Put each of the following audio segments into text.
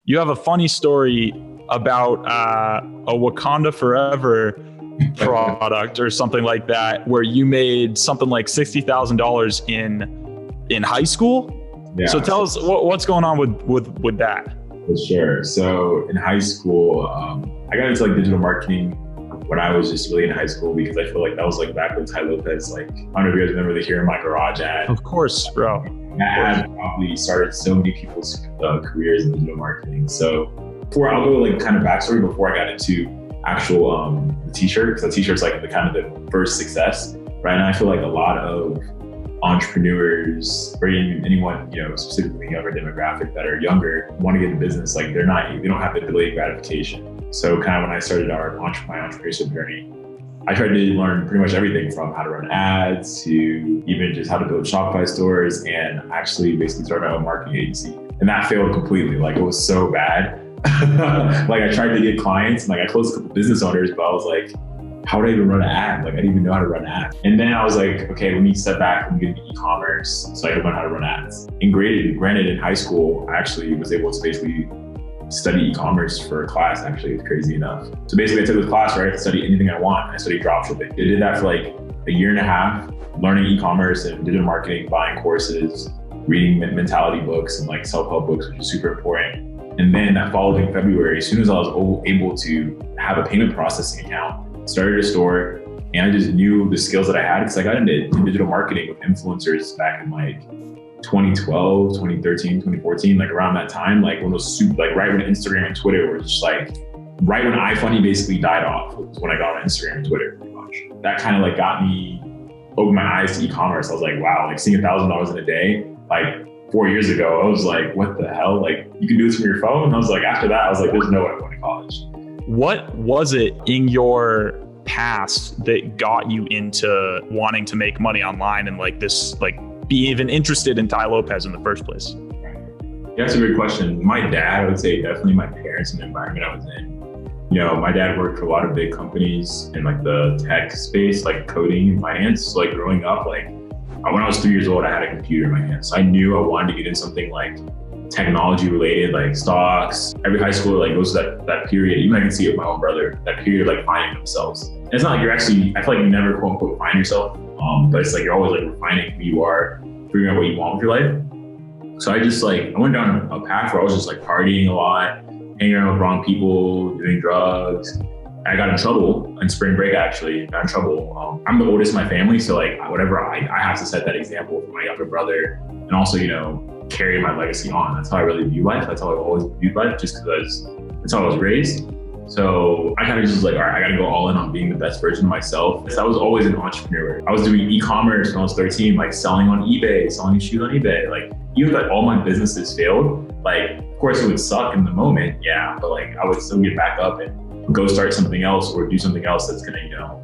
you have a funny story about a Wakanda Forever product or something like that, where you made something like $60,000 in high school. Yeah. So tell us what's going on with that. For sure. So in high school, I got into like digital marketing when I was just really in high school, because I feel like that was like back when Tai Lopez, like, I don't know if you guys remember the Here in My Garage ad. Of course, bro. That ad probably started so many people's careers in digital marketing. So I'll go like kind of backstory before I got into actual the t-shirt, because the t-shirt's like the kind of the first success, right? And I feel like a lot of entrepreneurs, or even anyone, you know, specifically younger demographic that are younger, want to get into business, like they don't have the delayed gratification. So kind of when I started my entrepreneurship journey, I tried to learn pretty much everything from how to run ads to even just how to build Shopify stores, and actually basically started my own marketing agency. And that failed completely. Like, it was so bad. Like, I tried to get clients and like I closed a couple business owners, but I was like, how would I even run an ad? Like, I didn't even know how to run ads. And then I was like, okay, let me step back and get into e-commerce so I could learn how to run ads. And granted, in high school, I actually was able to basically study e-commerce for a class. Actually, it's crazy enough. So basically I took this class, right, to study anything I want. I studied dropshipping. I did that for like a year and a half, learning e-commerce and digital marketing, buying courses, reading mentality books and like self-help books, which is super important. And then that following February, as soon as I was able to have a payment processing account, started a store, and I just knew the skills that I had, because I got into digital marketing with influencers back in like 2012, 2013, 2014, like around that time, like when it was super, like right when Instagram and Twitter were just like, right when iFunny basically died off was when I got on Instagram and Twitter pretty much. That kind of like got me, opened my eyes to e-commerce. I was like, wow, like seeing $1,000 in a day, like 4 years ago, I was like, what the hell? Like, you can do this from your phone? And I was like, after that, I was like, there's no way I'm going to college. What was it in your past that got you into wanting to make money online and like this, like be even interested in Tai Lopez in the first place? Yeah, that's a great question. My dad, I would say definitely my parents and the environment I was in. You know, my dad worked for a lot of big companies in like the tech space, like coding and finance. So like growing up, like when I was 3 years old, I had a computer in my hand. So I knew I wanted to get in something like technology related, like stocks. Every high schooler like goes to that period. Even I can see it with my own brother, that period like finding themselves. And it's not like you're actually, I feel like you never quote unquote find yourself, but it's like you're always like refining who you are, figuring out what you want with your life. So I just like, I went down a path where I was just like partying a lot, hanging around with wrong people, doing drugs. I got in trouble in spring break, actually. Got in trouble. I'm the oldest in my family, so like whatever, I have to set that example for my younger brother, and also, you know, carry my legacy on. That's how I really view life. That's how I've always viewed life, just because that's how I was raised. So I kind of just like, all right, I got to go all in on being the best version of myself. So I was always an entrepreneur. I was doing e-commerce when I was 13, like selling on eBay, selling shoes on eBay. Like even if like all my businesses failed, like of course it would suck in the moment, yeah, but like I would still get back up and go start something else or do something else that's gonna, you know,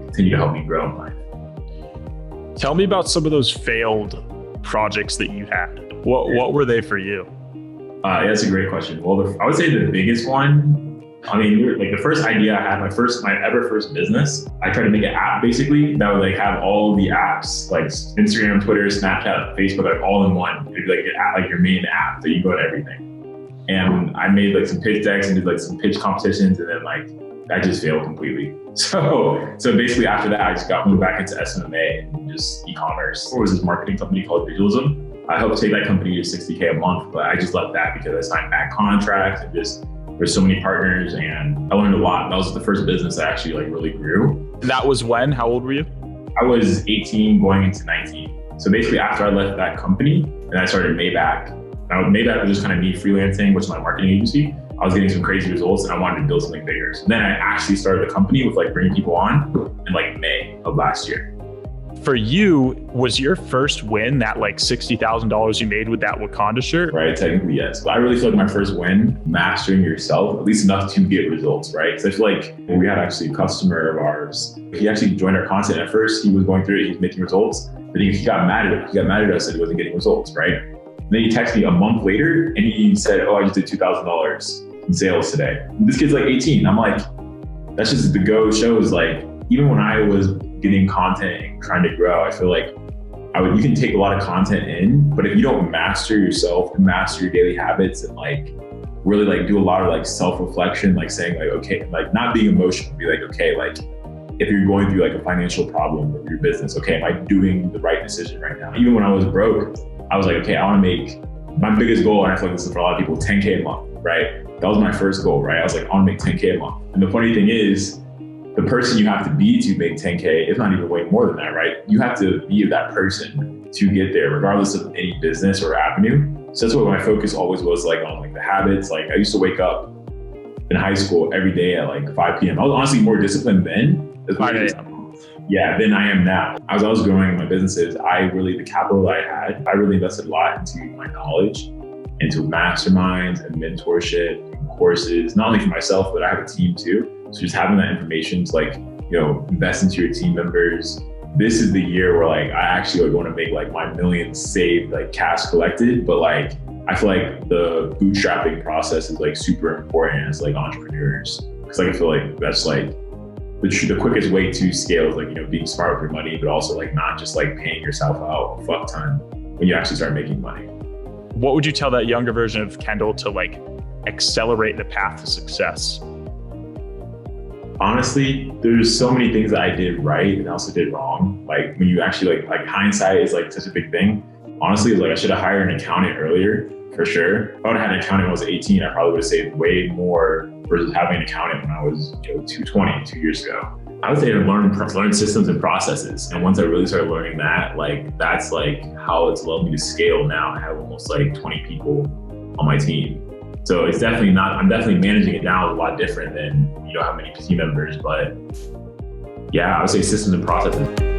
continue to help me grow in life. Tell me about some of those failed projects that you had. What were they for you? Yeah, that's a great question. Well, I would say the biggest one, I mean, like the first idea I had, my first business, I tried to make an app basically that would like have all the apps, like Instagram, Twitter, Snapchat, Facebook, like all in one. It'd be like your main app that you go to everything. And I made like some pitch decks and did like some pitch competitions, and then like that just failed completely. So basically after that, I just moved back into SMA and just e-commerce. There was this marketing company called Visualism. I helped take that company to $60K a month, but I just left that because I signed back contracts and just there's so many partners, and I learned a lot. That was the first business that actually like really grew. That was when? How old were you? I was 18 going into 19. So basically after I left that company and I started Maybach. Now Maybach was just kind of me freelancing, which is my marketing agency. I was getting some crazy results and I wanted to build something bigger. So then I actually started the company with like bringing people on in like May of last year. For you, was your first win that like $60,000 you made with that Wakanda shirt? Right, technically yes. But I really feel like my first win, mastering yourself, at least enough to get results, right? Because I feel like we had actually a customer of ours. He actually joined our content at first. He was going through it, he was making results, but he got mad at us that he wasn't getting results, right? And then he texted me a month later and he said, oh, I just did $2,000 in sales today. This kid's like 18. I'm like, that's just the go shows like, even when I was getting content and trying to grow, I feel like you can take a lot of content in, but if you don't master yourself and master your daily habits and like really like do a lot of like self-reflection, like saying like, okay, like not being emotional, be like, okay, like if you're going through like a financial problem with your business, okay, am I doing the right decision right now? Even when I was broke, I was like, okay, I want to make my biggest goal, and I feel like this is for a lot of people, 10K a month, right? That was my first goal, right? I was like, I want to make 10K a month. And the funny thing is, the person you have to be to make 10K, if not even way more than that, right? You have to be that person to get there, regardless of any business or avenue. So that's what my focus always was, like on like the habits. Like I used to wake up in high school every day at like 5 p.m. I was honestly more disciplined then. Yeah, than I am now. As I was growing in my businesses, the capital that I had, I really invested a lot into my knowledge, into masterminds and mentorship and courses, not only for myself, but I have a team too. So just having that information to like, invest into your team members. This is the year where like, I actually want to make like my millions saved, like cash collected. But like, I feel like the bootstrapping process is like super important as like entrepreneurs. Cause like, I feel like that's like the quickest way to scale is like, being smart with your money, but also like not just like paying yourself out a fuck ton when you actually start making money. What would you tell that younger version of Kendall to like accelerate the path to success? Honestly, there's so many things that I did right and also did wrong. Like when you actually like hindsight is like such a big thing. Honestly, it's like I should have hired an accountant earlier for sure. If I would have had an accountant when I was 18, I probably would have saved way more versus having an accountant when I was 2 years ago. I would say to learn systems and processes. And once I really started learning that, like that's like how it's allowed me to scale now. I have almost like 20 people on my team. So it's definitely I'm definitely managing it now a lot different than, how many team members, but yeah, I would say systems and processes.